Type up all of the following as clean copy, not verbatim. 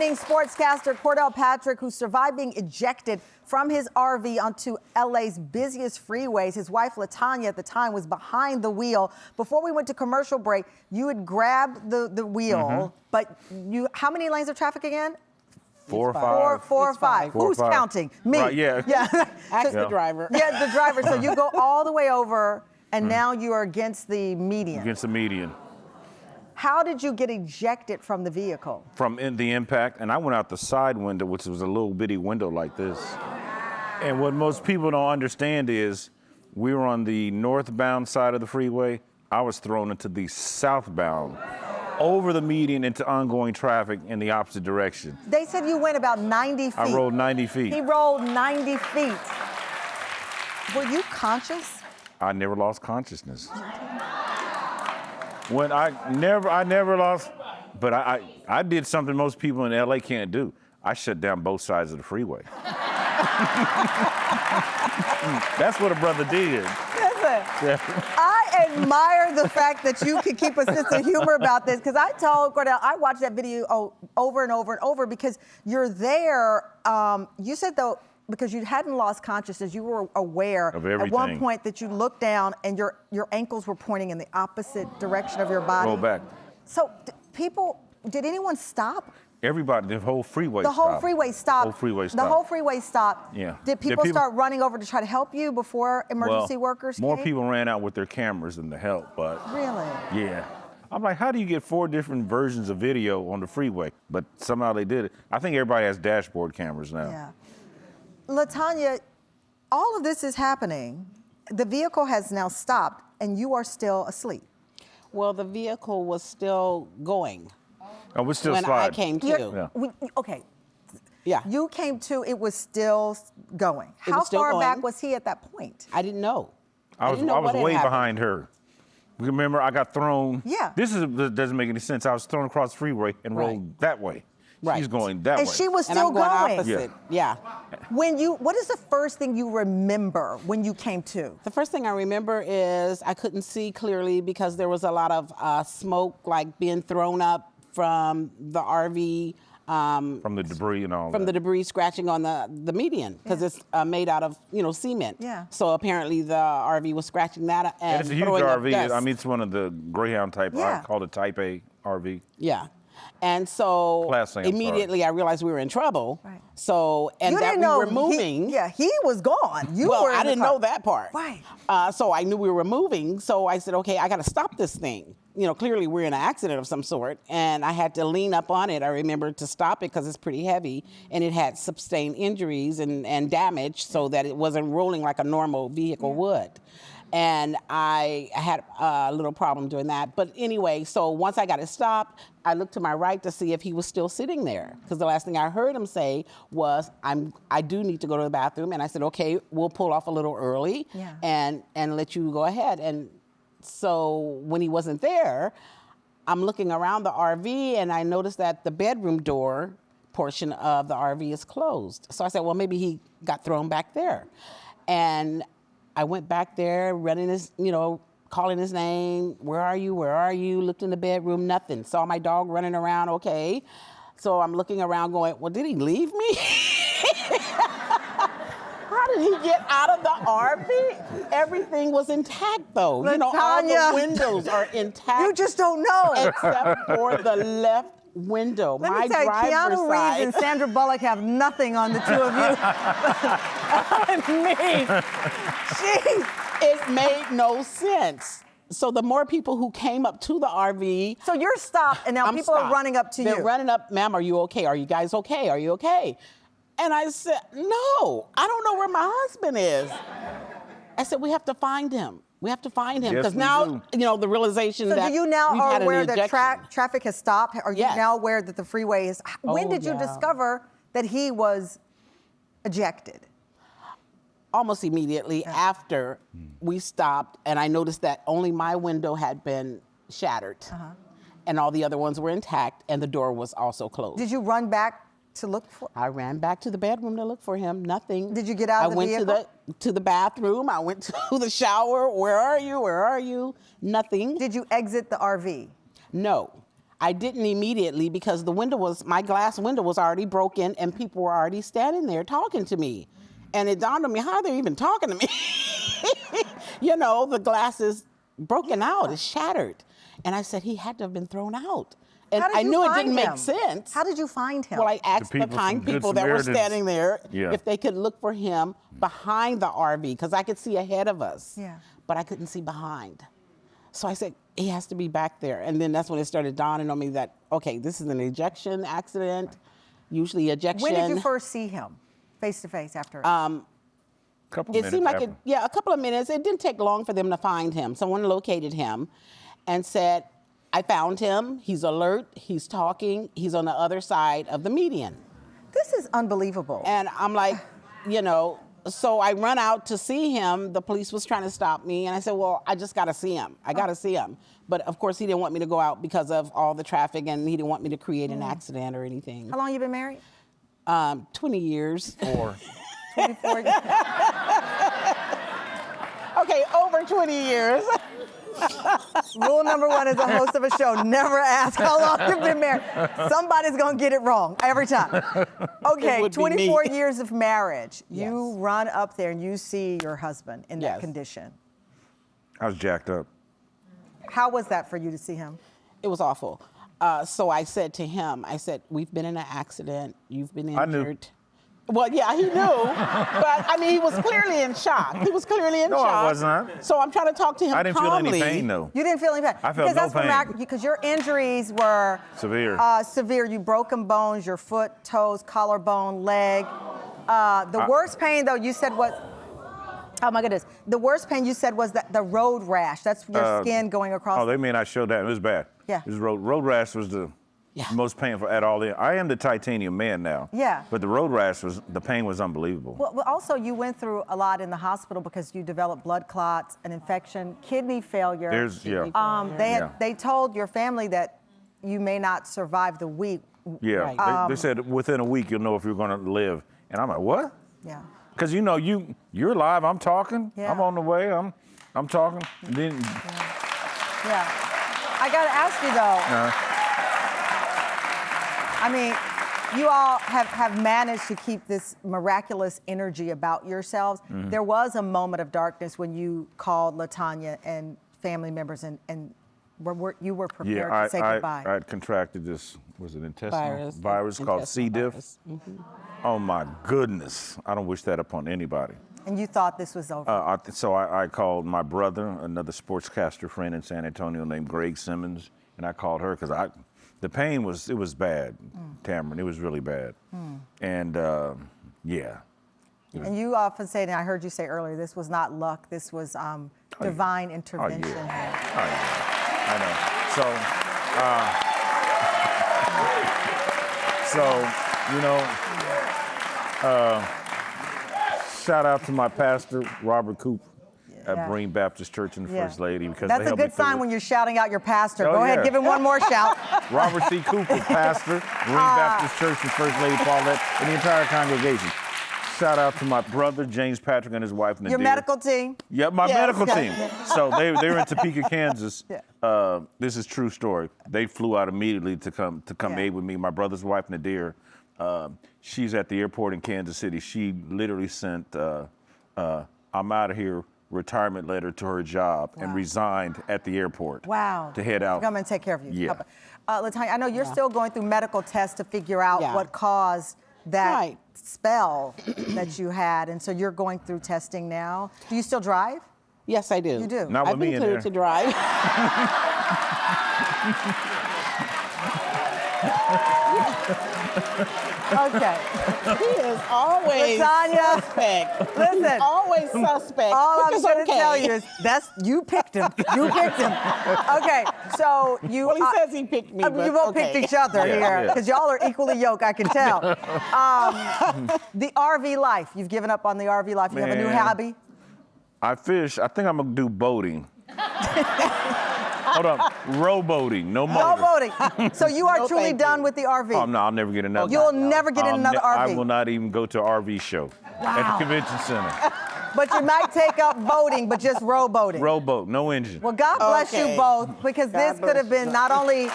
joining Sportscaster Cordell Patrick, who survived being ejected from his RV onto LA's busiest freeways. His wife, LaTonya, at the time was behind the wheel. Before we went to commercial break, you had grabbed the wheel, but how many lanes of traffic again? 4 or 5. Four or five. Who's counting? Me. Right, yeah. Ask the driver. Yeah, the driver. So you go all the way over, and now you are against the median. Against the median. How did you get ejected from the vehicle? From the impact, and I went out the side window, which was a little bitty window like this. And what most people don't understand is we were on the northbound side of the freeway. I was thrown into the southbound, over the median into ongoing traffic in the opposite direction. They said you went about 90 feet. I rolled 90 feet. He rolled 90 feet. Were you conscious? I never lost consciousness. When I never lost, but I did something most people in LA can't do. I shut down both sides of the freeway. That's what a brother did. Listen, I admire the fact that you could keep a sense of humor about this, because I told Cordell, I watched that video over and over and over because you're there. You said, though, because you hadn't lost consciousness, you were aware of everything. At one point that you looked down and your ankles were pointing in the opposite direction of your body. Roll back. So did anyone stop? Everybody, the whole freeway stopped. The whole stopped. freeway stopped. The whole freeway stopped. The whole freeway stopped. Yeah. Did people start running over to try to help you before emergency workers came? More people ran out with their cameras than to help, but. Really? Yeah. I'm like, how do you get 4 different versions of video on the freeway? But somehow they did it. I think everybody has dashboard cameras now. Yeah. LaTonya, all of this is happening. The vehicle has now stopped, and you are still asleep. Well, the vehicle was still going. Oh, we're still when sliding. I came to. Yeah. Okay. Yeah. You came to, it was still going. How was still far going. back was he at that point? I didn't know. I was way behind her. Remember, I got thrown. Yeah. This doesn't make any sense. I was thrown across the freeway and rolled that way. Right. She's going that way. And she was And still I'm going going. opposite. Yeah. What is the first thing you remember when you came to? The first thing I remember is I couldn't see clearly because there was a lot of smoke, like being thrown up from the RV. From the debris and all that. From the debris scratching on the median, because it's made out of, cement. Yeah. So apparently the RV was scratching that and it's a huge throwing up RV. dust. I mean, it's one of the Greyhound type. Yeah. I call it Type A RV. Yeah. And so Class A, I'm immediately I realized we were in trouble. Right. So, and You that didn't we know were moving. He was gone. You well, were in I the didn't car. know that part. Right. So I knew we were moving. So I said, okay, I got to stop this thing. Clearly we're in an accident of some sort. And I had to lean up on it. I remember to stop it because it's pretty heavy. And it had sustained injuries and damage so that it wasn't rolling like a normal vehicle would. And I had a little problem doing that. But anyway, so once I got it stopped, I looked to my right to see if he was still sitting there. Because the last thing I heard him say was, I do need to go to the bathroom. And I said, okay, we'll pull off a little early and let you go ahead. And so when he wasn't there, I'm looking around the RV and I noticed that the bedroom door portion of the RV is closed. So I said, well, maybe he got thrown back there. And I went back there, running his, calling his name. Where are you? Where are you? Looked in the bedroom, nothing. Saw my dog running around, okay. So I'm looking around going, well, did he leave me? How did he get out of the RV? Everything was intact, though. All the windows are intact. You just don't know. Except for the left window. Let me tell you, Keanu Reeves and Sandra Bullock have nothing on the two of you. On me. Jeez. It made no sense. So the more people who came up to the RV. So you're stopped, and now people are running up to you. They're running up, ma'am, are you okay? Are you guys okay? Are you okay? And I said, no, I don't know where my husband is. I said, we have to find him. We have to find him. Because now, the realization that So do you now we've are had aware an that traffic has stopped? Are you now aware that the freeway is... When did you discover that he was ejected? Almost immediately after we stopped, and I noticed that only my window had been shattered, and all the other ones were intact, and the door was also closed. Did you run back to look for? I ran back to the bedroom to look for him. Nothing. Did you get out of the vehicle? I went to the bathroom. I went to the shower. Where are you? Where are you? Nothing. Did you exit the RV? No. I didn't immediately because my glass window was already broken and people were already standing there talking to me. And it dawned on me, how are they even talking to me? You know, the glass is broken out, it's shattered. And I said, he had to have been thrown out. And I knew it didn't make sense. How did you find him? Well, I asked the kind people that were standing there if they could look for him behind the RV, because I could see ahead of us, but I couldn't see behind. So I said, he has to be back there. And then that's when it started dawning on me that, okay, this is an ejection accident, usually ejection. When did you first see him, face to face after? It seemed like a couple of minutes. It didn't take long for them to find him. Someone located him and said, I found him, he's alert, he's talking, he's on the other side of the median. This is unbelievable. And I'm like, you know, so I run out to see him. The police was trying to stop me. And I said, well, I just got to see him. I got to see him. But of course, he didn't want me to go out because of all the traffic and he didn't want me to create an accident or anything. How long you been married? 20 years. 24 years. Okay, over 20 years. Rule number one as a host of a show, never ask how long you've been married. Somebody's gonna get it wrong every time. Okay, 24 years of marriage. Yes. You run up there and you see your husband in that condition. I was jacked up. How was that for you to see him? It was awful. So I said to him, I said, we've been in an accident, you've been injured. I knew. Well, yeah, he knew, but I mean, he was clearly in shock. He was clearly in shock. No, I wasn't. So I'm trying to talk to him calmly. I didn't feel any pain, though. You didn't feel any pain? I felt no pain. Because your injuries were severe. Severe. You broken bones, your foot, toes, collarbone, leg. The worst pain, though, you said was, oh my goodness. The worst pain you said was the road rash. That's your skin going across. Oh, they may not show that. It was bad. Yeah. It was road rash was the most painful at all. I am the titanium man now. Yeah. But the road rash the pain was unbelievable. Well, also you went through a lot in the hospital because you developed blood clots, an infection, kidney failure. They told your family that you may not survive the week. Yeah. Right. They said within a week you'll know if you're going to live. And I'm like, what? Yeah. Because you know you're alive. I'm talking. Yeah. I'm on the way. I'm talking. And then. Yeah. I got to ask you though. I mean, you all have managed to keep this miraculous energy about yourselves. Mm-hmm. There was a moment of darkness when you called LaTonya and family members and you were prepared to say goodbye. I had contracted this, was it intestinal virus called C. diff. Mm-hmm. Oh my goodness. I don't wish that upon anybody. And you thought this was over? So I called my brother, another sportscaster friend in San Antonio named Greg Simmons, and I called her because the pain was bad, Tamron. It was really bad. And yeah. And you often say, and I heard you say earlier, this was not luck, this was divine intervention. Oh, yeah. I know. So, you know, shout out to my pastor, Robert Coop, at Breen Baptist Church and the First Lady. Because that's a good sign when you're shouting out your pastor. Go ahead, give him one more shout. Robert C. Cooper, pastor, Breen Baptist Church and First Lady Paulette, and the entire congregation. Shout out to my brother, James Patrick, and his wife, Nadir. Your medical team? Yeah, my medical team. So they were in Topeka, Kansas. This is true story. They flew out immediately to come aid with me. My brother's wife, Nadir, she's at the airport in Kansas City. She literally sent, I'm out of here, retirement letter to her job and resigned at the airport. Wow. To head out. To come and take care of you. Yeah. LaTonya, I know you're still going through medical tests to figure out what caused that spell that you had, and so you're going through testing now. Do you still drive? Yes, I do. You do? Not with me in there. I've been cleared to drive. Okay. He is always suspect. Listen. Always suspect. All I'm going to tell you is you picked him. You picked him. Okay, so you... Well, he says he picked me, You both picked each other here, because y'all are equally yoked, I can tell. The RV life. You've given up on the RV life. You have a new hobby? I fish. I think I'm going to do boating. Hold on, rowboating, no motor. Rowboating. So you are truly done with the RV? Oh, no, I'll never get another. You'll never get in another RV? I will not even go to an RV show at the convention center. But you might take up boating, but just rowboating. Rowboat, no engine. Well, God bless you both, because this could have been not only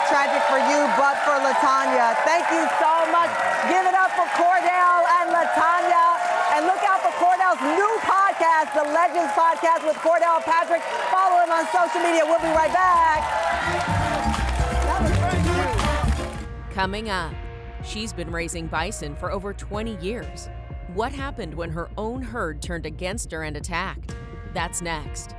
Tragic for you, but for LaTonya. Thank you so much. Give it up for Cordell and LaTonya. And look out for Cordell's new podcast, The Legends Podcast with Cordell Patrick. Follow him on social media. We'll be right back. Coming up, she's been raising bison for over 20 years. What happened when her own herd turned against her and attacked? That's next.